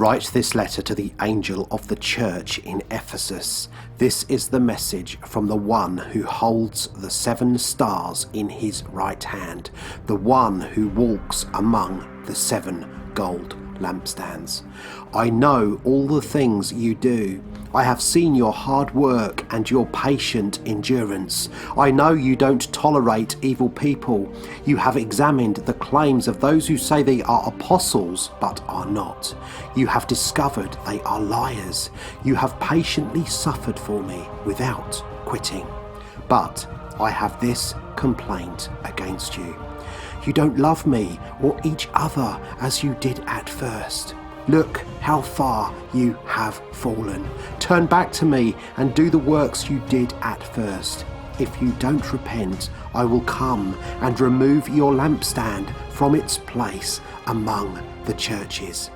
Write this letter to the angel of the church in Ephesus. This is the message from the one who holds the 7 stars in his right hand, the one who walks among the 7 gold lampstands. I know all the things you do. I have seen your hard work and your patient endurance. I know you don't tolerate evil people. You have examined the claims of those who say they are apostles but are not. You have discovered they are liars. You have patiently suffered for me without quitting. But I have this complaint against you. You don't love me or each other as you did at first. Look how far you have fallen. Turn back to me and do the works you did at first. If you don't repent, I will come and remove your lampstand from its place among the churches.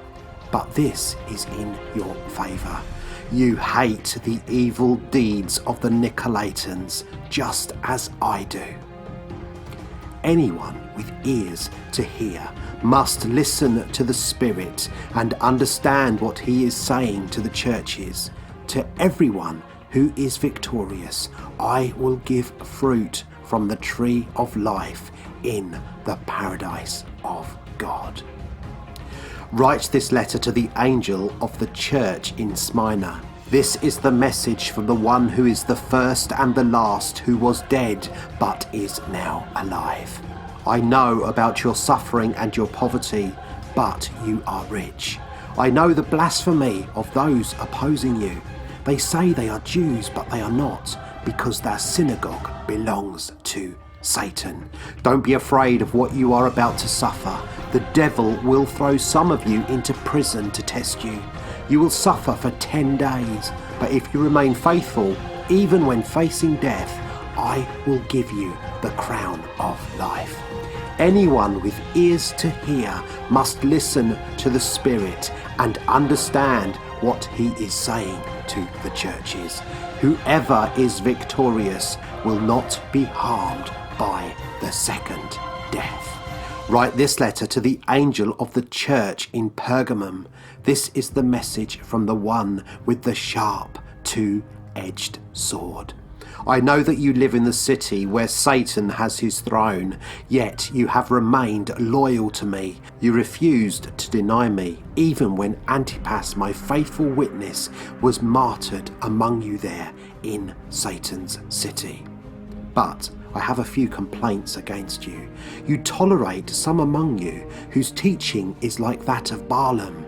But this is in your favour. You hate the evil deeds of the Nicolaitans, just as I do. Anyone with ears to hear must listen to the Spirit and understand what he is saying to the churches. To everyone who is victorious, I will give fruit from the tree of life in the paradise of God. Write this letter to the angel of the church in Smyrna. This is the message from the one who is the first and the last, who was dead but is now alive. I know about your suffering and your poverty, but you are rich. I know the blasphemy of those opposing you. They say they are Jews, but they are not, because their synagogue belongs to Satan. Don't be afraid of what you are about to suffer. The devil will throw some of you into prison to test you. You will suffer for 10 days, but if you remain faithful, even when facing death, I will give you the crown of life. Anyone with ears to hear must listen to the Spirit and understand what he is saying to the churches. Whoever is victorious will not be harmed by the second death. Write this letter to the angel of the church in Pergamum. This is the message from the one with the sharp, 2-edged sword. I know that you live in the city where Satan has his throne, yet you have remained loyal to me. You refused to deny me, even when Antipas, my faithful witness, was martyred among you there in Satan's city. But I have a few complaints against you. You tolerate some among you whose teaching is like that of Balaam,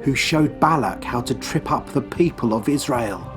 who showed Balak how to trip up the people of Israel.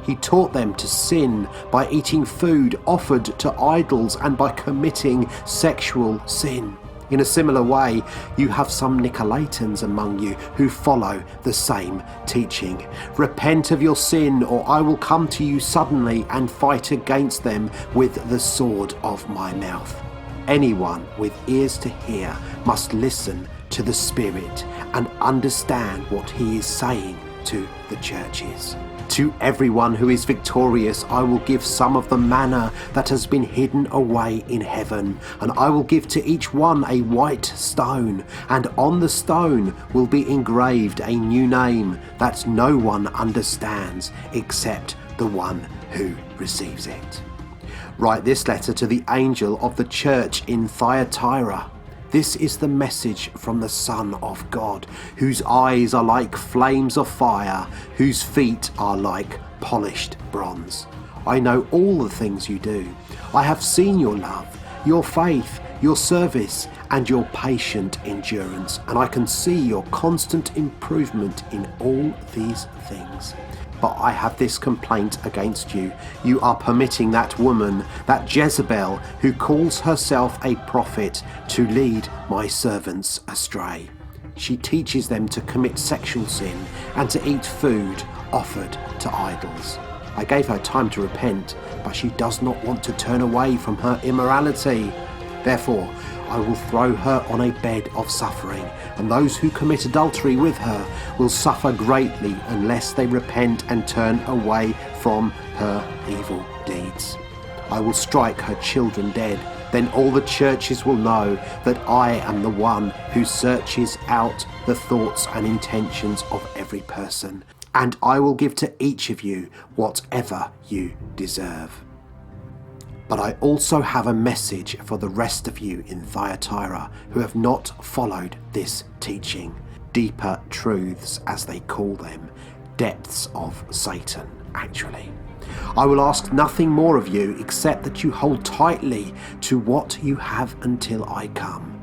He taught them to sin by eating food offered to idols and by committing sexual sin. In a similar way, you have some Nicolaitans among you who follow the same teaching. Repent of your sin, or I will come to you suddenly and fight against them with the sword of my mouth. Anyone with ears to hear must listen to the Spirit and understand what he is saying to the churches. To everyone who is victorious, I will give some of the manna that has been hidden away in heaven, and I will give to each one a white stone, and on the stone will be engraved a new name that no one understands except the one who receives it. Write this letter to the angel of the church in Thyatira. This is the message from the Son of God, whose eyes are like flames of fire, whose feet are like polished bronze. I know all the things you do. I have seen your love, your faith, your service, and your patient endurance, and I can see your constant improvement in all these things. But I have this complaint against you. You are permitting that woman, that Jezebel, who calls herself a prophet, to lead my servants astray. She teaches them to commit sexual sin and to eat food offered to idols. I gave her time to repent, but she does not want to turn away from her immorality. Therefore, I will throw her on a bed of suffering, and those who commit adultery with her will suffer greatly unless they repent and turn away from her evil deeds. I will strike her children dead, Then all the churches will know that I am the one who searches out the thoughts and intentions of every person, and I will give to each of you whatever you deserve. But I also have a message for the rest of you in Thyatira who have not followed this teaching, deeper truths as they call them, depths of Satan, actually. I will ask nothing more of you except that you hold tightly to what you have until I come.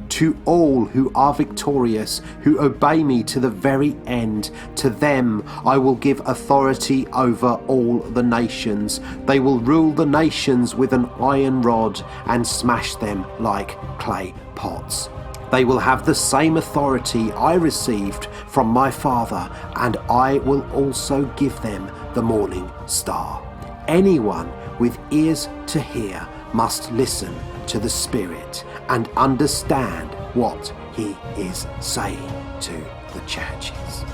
To all who are victorious, who obey me to the very end, to them I will give authority over all the nations. They will rule the nations with an iron rod and smash them like clay pots. They will have the same authority I received from my Father, and I will also give them the morning star. Anyone with ears to hear must listen to the Spirit and understand what he is saying to the churches.